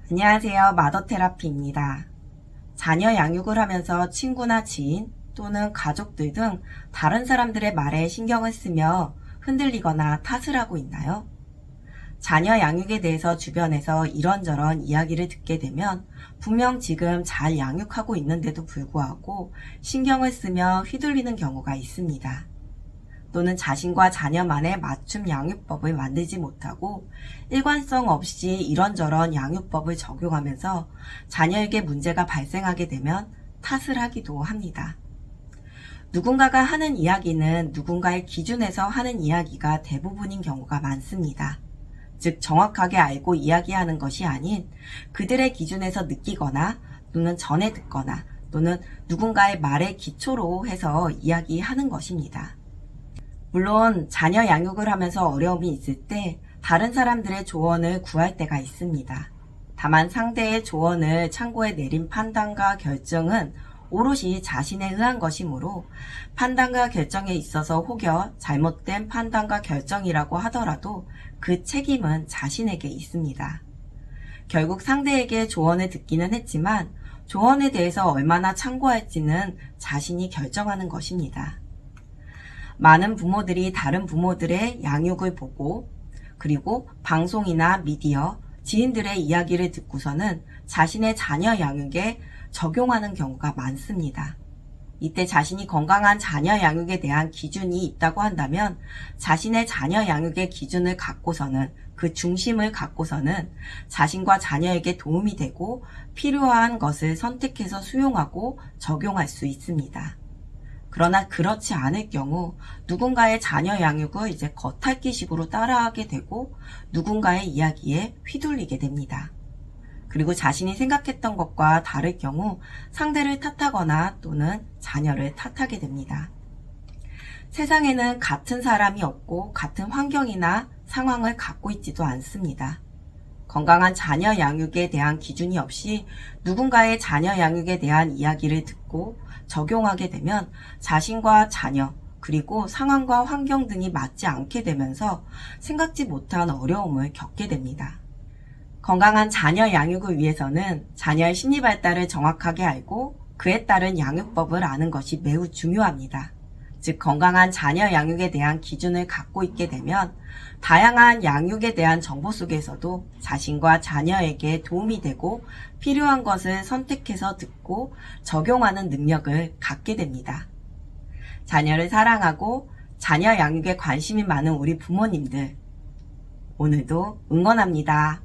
안녕하세요. 마더테라피입니다. 자녀 양육을 하면서 친구나 지인 또는 가족들 등 다른 사람들의 말에 신경을 쓰며 흔들리거나 탓을 하고 있나요? 자녀 양육에 대해서 주변에서 이런저런 이야기를 듣게 되면 분명 지금 잘 양육하고 있는데도 불구하고 신경을 쓰며 휘둘리는 경우가 있습니다. 또는 자신과 자녀만의 맞춤 양육법을 만들지 못하고 일관성 없이 이런저런 양육법을 적용하면서 자녀에게 문제가 발생하게 되면 탓을 하기도 합니다. 누군가가 하는 이야기는 누군가의 기준에서 하는 이야기가 대부분인 경우가 많습니다. 즉 정확하게 알고 이야기하는 것이 아닌 그들의 기준에서 느끼거나 또는 전에 듣거나 또는 누군가의 말의 기초로 해서 이야기하는 것입니다. 물론 자녀 양육을 하면서 어려움이 있을 때 다른 사람들의 조언을 구할 때가 있습니다. 다만 상대의 조언을 참고해 내린 판단과 결정은 오롯이 자신에 의한 것이므로 판단과 결정에 있어서 혹여 잘못된 판단과 결정이라고 하더라도 그 책임은 자신에게 있습니다. 결국 상대에게 조언을 듣기는 했지만 조언에 대해서 얼마나 참고할지는 자신이 결정하는 것입니다. 많은 부모들이 다른 부모들의 양육을 보고 그리고 방송이나 미디어, 지인들의 이야기를 듣고서는 자신의 자녀 양육에 적용하는 경우가 많습니다. 이때 자신이 건강한 자녀 양육에 대한 기준이 있다고 한다면 자신의 자녀 양육의 기준을 갖고서는 그 중심을 갖고서는 자신과 자녀에게 도움이 되고 필요한 것을 선택해서 수용하고 적용할 수 있습니다. 그러나 그렇지 않을 경우 누군가의 자녀 양육을 이제 겉핥기식으로 따라하게 되고 누군가의 이야기에 휘둘리게 됩니다. 그리고 자신이 생각했던 것과 다를 경우 상대를 탓하거나 또는 자녀를 탓하게 됩니다. 세상에는 같은 사람이 없고 같은 환경이나 상황을 갖고 있지도 않습니다. 건강한 자녀 양육에 대한 기준이 없이 누군가의 자녀 양육에 대한 이야기를 듣고 적용하게 되면 자신과 자녀 그리고 상황과 환경 등이 맞지 않게 되면서 생각지 못한 어려움을 겪게 됩니다. 건강한 자녀 양육을 위해서는 자녀의 심리 발달을 정확하게 알고 그에 따른 양육법을 아는 것이 매우 중요합니다. 즉 건강한 자녀 양육에 대한 기준을 갖고 있게 되면 다양한 양육에 대한 정보 속에서도 자신과 자녀에게 도움이 되고 필요한 것을 선택해서 듣고 적용하는 능력을 갖게 됩니다. 자녀를 사랑하고 자녀 양육에 관심이 많은 우리 부모님들, 오늘도 응원합니다.